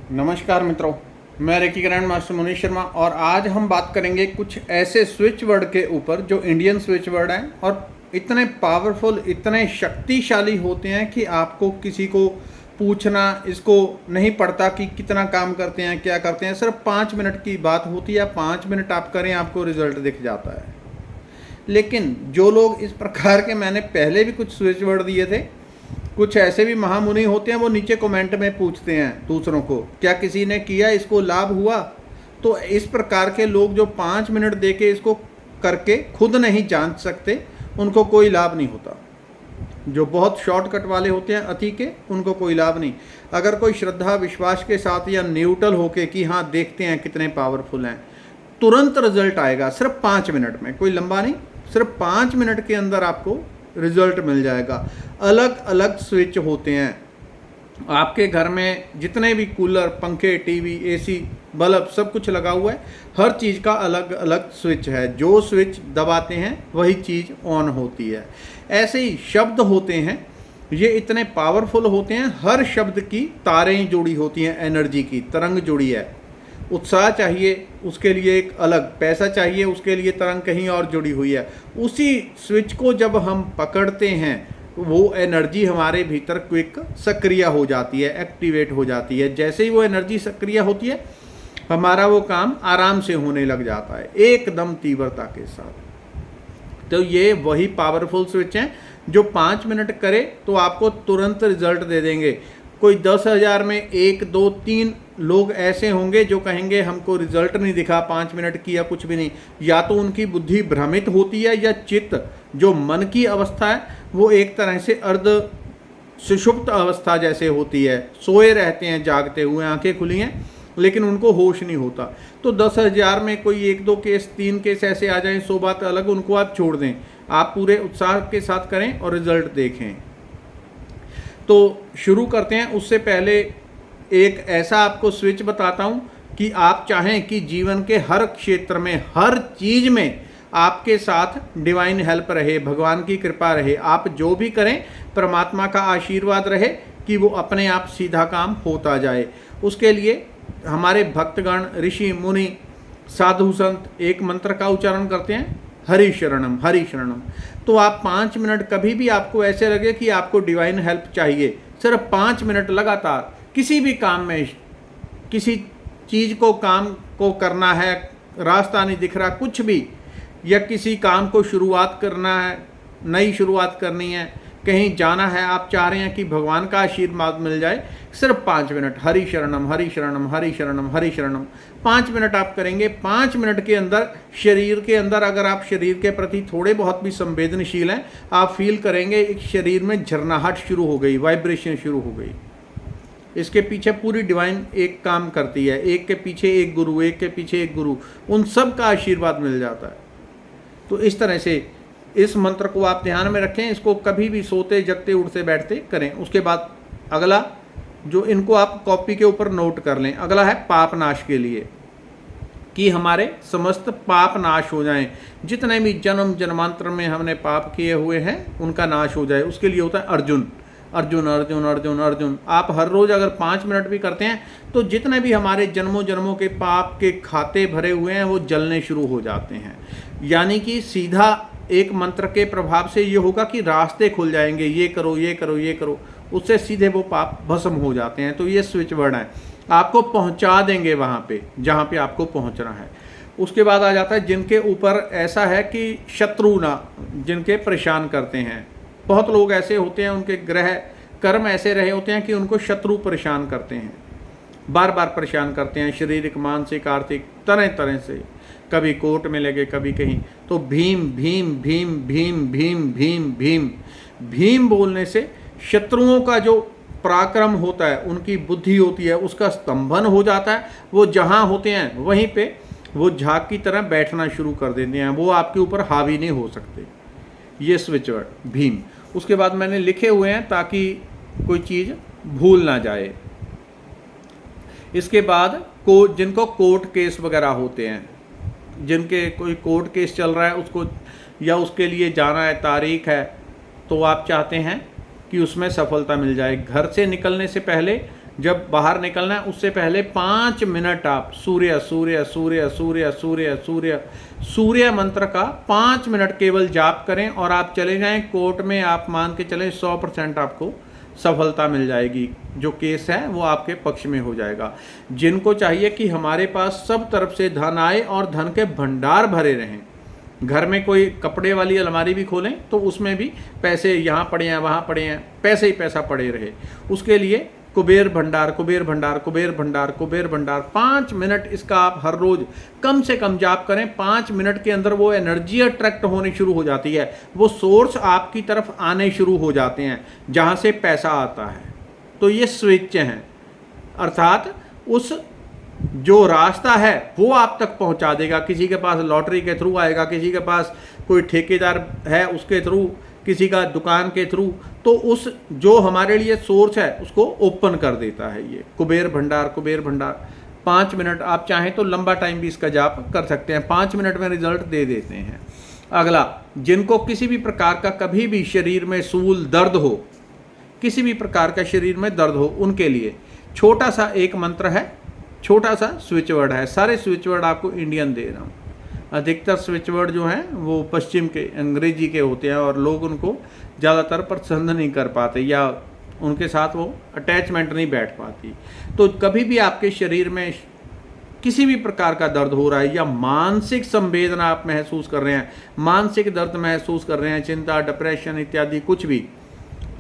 नमस्कार मित्रों, मैं reiki grand master Munish Sharma और आज हम बात करेंगे कुछ ऐसे स्विच वर्ड के ऊपर जो इंडियन स्विच वर्ड हैं और इतने पावरफुल, इतने शक्तिशाली होते हैं कि आपको किसी को पूछना इसको नहीं पड़ता कि कितना काम करते हैं, क्या करते हैं। सिर्फ 5 मिनट की बात होती है, 5 मिनट आप करें, आपको रिजल्ट दिख जाता है। लेकिन जो लोग इस प्रकार के, मैंने पहले भी कुछ स्विच वर्ड दिए थे, कुछ ऐसे भी महामुनि होते हैं, वो नीचे कमेंट में पूछते हैं दूसरों को, क्या किसी ने किया, इसको लाभ हुआ। तो इस प्रकार के लोग जो 5 मिनट दे के इसको करके खुद नहीं जान सकते, उनको कोई लाभ नहीं होता। जो बहुत शॉर्टकट वाले होते हैं अति के, उनको कोई लाभ नहीं। अगर कोई श्रद्धा विश्वास के साथ या न्यूट्रल होके कि हाँ देखते हैं कितने पावरफुल हैं, तुरंत रिजल्ट आएगा। सिर्फ 5 मिनट में, कोई लंबा नहीं, सिर्फ 5 मिनट के अंदर आपको रिजल्ट मिल जाएगा। अलग अलग स्विच होते हैं। आपके घर में जितने भी कूलर, पंखे, टीवी, एसी, बल्ब सब कुछ लगा हुआ है, हर चीज़ का अलग अलग स्विच है। जो स्विच दबाते हैं वही चीज़ ऑन होती है। ऐसे ही शब्द होते हैं, ये इतने पावरफुल होते हैं, हर शब्द की तारें जुड़ी होती हैं, एनर्जी की तरंग जुड़ी है। उत्साह चाहिए उसके लिए एक अलग, पैसा चाहिए उसके लिए तरंग कहीं और जुड़ी हुई है। उसी स्विच को जब हम पकड़ते हैं, वो एनर्जी हमारे भीतर क्विक सक्रिय हो जाती है, एक्टिवेट हो जाती है। जैसे ही वो एनर्जी सक्रिय होती है, हमारा वो काम आराम से होने लग जाता है, एकदम तीव्रता के साथ। तो ये वही पावरफुल स्विच हैं जो 5 मिनट करे तो आपको तुरंत रिजल्ट दे देंगे। कोई 10,000 में 1, 2, 3 लोग ऐसे होंगे जो कहेंगे हमको रिजल्ट नहीं दिखा, 5 मिनट की या कुछ भी नहीं। या तो उनकी बुद्धि भ्रमित होती है, या चित्त, जो मन की अवस्था है, वो एक तरह से अर्ध सुषुप्त अवस्था जैसे होती है। सोए रहते हैं, जागते हुए, आंखें खुली हैं, लेकिन उनको होश नहीं होता। तो 10,000 में कोई 1, 2 केस, 3 केस ऐसे आ जाएं, 100 बात अलग, उनको आप छोड़ दें। आप पूरे उत्साह के साथ करें और रिजल्ट देखें। तो शुरू करते हैं। उससे पहले एक ऐसा आपको स्विच बताता हूं कि आप चाहें कि जीवन के हर क्षेत्र में, हर चीज़ में आपके साथ डिवाइन हेल्प रहे, भगवान की कृपा रहे। आप जो भी करें, परमात्मा का आशीर्वाद रहे कि वो अपने आप सीधा काम होता जाए। उसके लिए हमारे भक्तगण, ऋषि मुनि, साधु संत एक मंत्र का उच्चारण करते हैं, हरि शरणम हरि शरणम। तो आप 5 मिनट, कभी भी आपको ऐसे लगे कि आपको डिवाइन हेल्प चाहिए, सिर्फ 5 मिनट लगातार किसी भी काम में, किसी चीज़ को, काम को करना है, रास्ता नहीं दिख रहा, कुछ भी, या किसी काम को शुरुआत करना है, नई शुरुआत करनी है, कहीं जाना है, आप चाह रहे हैं कि भगवान का आशीर्वाद मिल जाए, सिर्फ 5 मिनट हरि शरणम हरि शरणम हरि शरणम हरि शरणम 5 मिनट आप करेंगे। 5 मिनट के अंदर शरीर के अंदर, अगर आप शरीर के प्रति थोड़े बहुत भी संवेदनशील हैं, आप फील करेंगे एक शरीर में झरनाहट शुरू हो गई, वाइब्रेशन शुरू हो गई। इसके पीछे पूरी डिवाइन एक काम करती है, एक के पीछे एक गुरु, एक के पीछे एक गुरु, उन सब का आशीर्वाद मिल जाता है। तो इस तरह से इस मंत्र को आप ध्यान में रखें, इसको कभी भी सोते, जगते, उठते, बैठते करें। उसके बाद अगला, जो इनको आप कॉपी के ऊपर नोट कर लें, अगला है पाप नाश के लिए, कि हमारे समस्त पाप नाश हो जाएं। जितने भी जन्म जन्मांतर में हमने पाप किए हुए हैं, उनका नाश हो जाए। उसके लिए होता है अर्जुन अर्जुन अर्जुन अर्जुन अर्जुन। आप हर रोज़ अगर 5 मिनट भी करते हैं, तो जितने भी हमारे जन्मों जन्मों के पाप के खाते भरे हुए हैं, वो जलने शुरू हो जाते हैं। यानी कि सीधा एक मंत्र के प्रभाव से ये होगा कि रास्ते खुल जाएंगे, ये करो ये करो ये करो, उससे सीधे वो पाप भस्म हो जाते हैं। तो ये स्विच वर्ड है, आपको पहुंचा देंगे वहाँ पे जहाँ पे आपको पहुंचना है। उसके बाद आ जाता है जिनके ऊपर ऐसा है कि शत्रु ना, जिनके परेशान करते हैं। बहुत लोग ऐसे होते हैं, उनके ग्रह कर्म ऐसे रहे होते हैं कि उनको शत्रु परेशान करते हैं, बार बार परेशान करते हैं, शारीरिक, मानसिक, आर्थिक, तरह तरह से। कभी कोर्ट में लगे, कभी कहीं। तो भीम भीम भीम भीम भीम भीम भीम भीम बोलने से शत्रुओं का जो पराक्रम होता है, उनकी बुद्धि होती है, उसका स्तंभन हो जाता है। वो जहाँ होते हैं वहीं पे वो झाग की तरह बैठना शुरू कर देते हैं, वो आपके ऊपर हावी नहीं हो सकते। ये स्विच वर्ड भीम। उसके बाद मैंने लिखे हुए हैं ताकि कोई चीज़ भूल ना जाए। इसके बाद जिनको कोर्ट केस वगैरह होते हैं, जिनके कोई कोर्ट केस चल रहा है, उसको या उसके लिए जाना है, तारीख है, तो आप चाहते हैं कि उसमें सफलता मिल जाए। घर से निकलने से पहले जब बाहर निकलना है उससे पहले 5 मिनट आप सूर्य सूर्य सूर्य सूर्य सूर्य सूर्य सूर्य मंत्र का 5 मिनट केवल जाप करें और आप चले जाएं कोर्ट में। आप मान के चलें 100% आपको सफलता मिल जाएगी। जो केस है वो आपके पक्ष में हो जाएगा। जिनको चाहिए कि हमारे पास सब तरफ से धन आए और धन के भंडार भरे रहें, घर में कोई कपड़े वाली अलमारी भी खोलें तो उसमें भी पैसे यहाँ पड़े हैं वहाँ पड़े हैं, पैसे ही पैसा पड़े रहे, उसके लिए कुबेर भंडार कुबेर भंडार कुबेर भंडार कुबेर भंडार 5 मिनट इसका आप हर रोज कम से कम जाप करें। 5 मिनट के अंदर वो एनर्जी अट्रैक्ट होनी शुरू हो जाती है, वो सोर्स आपकी तरफ आने शुरू हो जाते हैं जहाँ से पैसा आता है। तो ये स्विच हैं, अर्थात उस जो रास्ता है वो आप तक पहुंचा देगा। किसी के पास लॉटरी के थ्रू आएगा, किसी के पास कोई ठेकेदार है उसके थ्रू, किसी का दुकान के थ्रू, तो उस जो हमारे लिए सोर्स है उसको ओपन कर देता है ये कुबेर भंडार कुबेर भंडार। 5 मिनट आप चाहें तो लंबा टाइम भी इसका जाप कर सकते हैं, 5 मिनट में रिजल्ट दे देते हैं। अगला, जिनको किसी भी प्रकार का कभी भी शरीर में सूल दर्द हो, किसी भी प्रकार का शरीर में दर्द हो, उनके लिए छोटा सा एक मंत्र है, छोटा सा स्विच वर्ड है। सारे स्विच वर्ड आपको इंडियन दे रहा हूँ। अधिकतर स्विच वर्ड जो हैं वो पश्चिम के अंग्रेजी के होते हैं और लोग उनको ज़्यादातर पसंद नहीं कर पाते या उनके साथ वो अटैचमेंट नहीं बैठ पाती। तो कभी भी आपके शरीर में किसी भी प्रकार का दर्द हो रहा है या मानसिक संवेदना आप महसूस कर रहे हैं, मानसिक दर्द महसूस कर रहे हैं, चिंता, डिप्रेशन इत्यादि कुछ भी,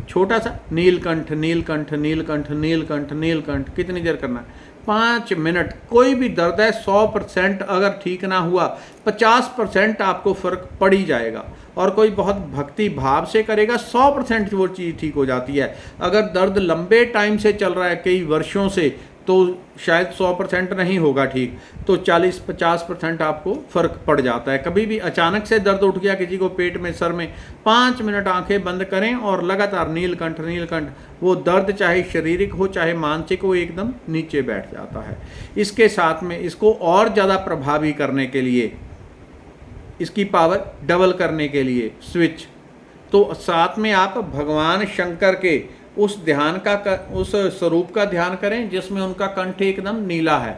छोटा सा नीलकंठ नीलकंठ नीलकंठ नीलकंठ नीलकंठ कितनी देर करना है? 5 मिनट। कोई भी दर्द है 100% अगर ठीक ना हुआ 50% आपको फर्क पड़ ही जाएगा। और कोई बहुत भक्ति भाव से करेगा 100% वो चीज़ ठीक हो जाती है। अगर दर्द लंबे टाइम से चल रहा है कई वर्षों से तो शायद 100% नहीं होगा ठीक, तो 40-50% आपको फ़र्क पड़ जाता है। कभी भी अचानक से दर्द उठ गया किसी को पेट में, सर में, 5 मिनट आंखें बंद करें और लगातार नीलकंठ नीलकंठ, वो दर्द चाहे शारीरिक हो चाहे मानसिक हो एकदम नीचे बैठ जाता है। इसके साथ में इसको और ज़्यादा प्रभावी करने के लिए, इसकी पावर डबल करने के लिए स्विच, तो साथ में आप भगवान शंकर के उस ध्यान का उस स्वरूप का ध्यान करें जिसमें उनका कंठ एकदम नीला है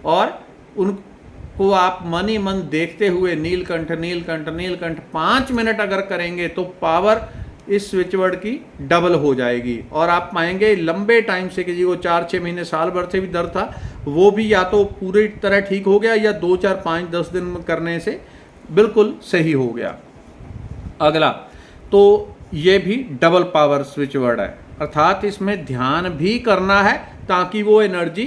और उनको आप मन ही मन देखते हुए नीलकंठ नीलकंठ नीलकंठ 5 मिनट अगर करेंगे तो पावर इस स्विच वर्ड की डबल हो जाएगी। और आप पाएंगे लंबे टाइम से किसी को 4-6 महीने साल भर से भी दर्द था वो भी या तो पूरी तरह ठीक हो गया या 2-4-5-10 दिन करने से बिल्कुल सही हो गया। अगला, तो ये भी डबल पावर स्विच वर्ड है, अर्थात इसमें ध्यान भी करना है ताकि वो एनर्जी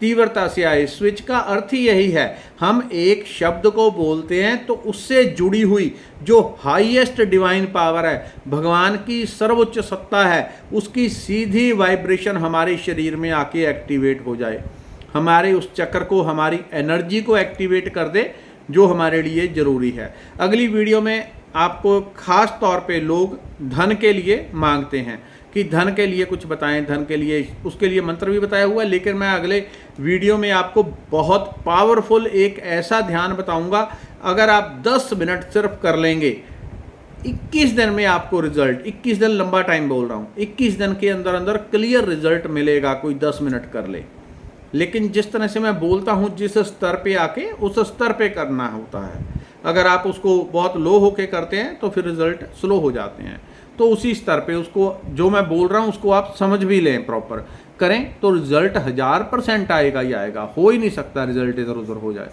तीव्रता से आए। स्विच का अर्थ ही यही है, हम एक शब्द को बोलते हैं तो उससे जुड़ी हुई जो हाईएस्ट डिवाइन पावर है, भगवान की सर्वोच्च सत्ता है, उसकी सीधी वाइब्रेशन हमारे शरीर में आके एक्टिवेट हो जाए, हमारे उस चक्र को, हमारी एनर्जी को एक्टिवेट कर दे जो हमारे लिए ज़रूरी है। अगली वीडियो में आपको खास तौर पे लोग धन के लिए मांगते हैं कि धन के लिए कुछ बताएं, धन के लिए, उसके लिए मंत्र भी बताया हुआ है, लेकिन मैं अगले वीडियो में आपको बहुत पावरफुल एक ऐसा ध्यान बताऊंगा, अगर आप 10 मिनट सिर्फ कर लेंगे 21 दिन में आपको रिजल्ट, 21 दिन लंबा टाइम बोल रहा हूँ, 21 दिन के अंदर अंदर क्लियर रिजल्ट मिलेगा। कोई 10 मिनट कर ले, लेकिन जिस तरह से मैं बोलता हूँ जिस स्तर पे आके उस स्तर पे करना होता है। अगर आप उसको बहुत लो होके करते हैं तो फिर रिजल्ट स्लो हो जाते हैं। तो उसी स्तर पे उसको जो मैं बोल रहा हूँ उसको आप समझ भी लें, प्रॉपर करें तो रिजल्ट 1000% आएगा ही आएगा। हो ही नहीं सकता रिजल्ट इधर उधर हो जाए।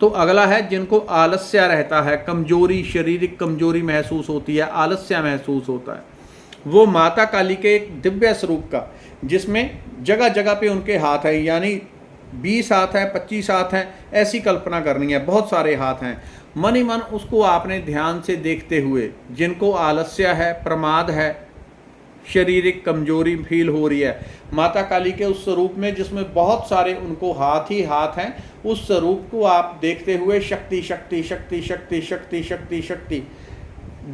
तो अगला है जिनको आलस्य रहता है, कमजोरी, शारीरिक कमजोरी महसूस होती है, आलस्य महसूस होता है, वो माता काली के एक दिव्य स्वरूप का जिसमें जगह जगह पे उनके हाथ हैं, यानी 20 हाथ हैं, 25 हाथ हैं, ऐसी कल्पना करनी है, बहुत सारे हाथ हैं। मन ही मन उसको आपने ध्यान से देखते हुए, जिनको आलस्य है, प्रमाद है, शारीरिक कमजोरी फील हो रही है, माता काली के उस स्वरूप में जिसमें बहुत सारे उनको हाथ ही हाथ हैं, उस स्वरूप को आप देखते हुए शक्ति शक्ति शक्ति शक्ति शक्ति शक्ति शक्ति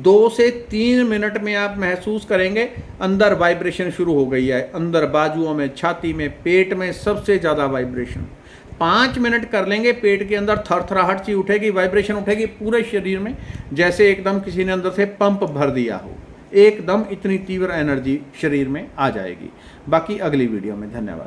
2 से 3 मिनट में आप महसूस करेंगे अंदर वाइब्रेशन शुरू हो गई है, अंदर बाजुओं में, छाती में, पेट में सबसे ज़्यादा वाइब्रेशन। 5 मिनट कर लेंगे, पेट के अंदर थरथराहट सी उठेगी, वाइब्रेशन उठेगी पूरे शरीर में, जैसे एकदम किसी ने अंदर से पंप भर दिया हो, एकदम इतनी तीव्र एनर्जी शरीर में आ जाएगी। बाकी अगली वीडियो में। धन्यवाद।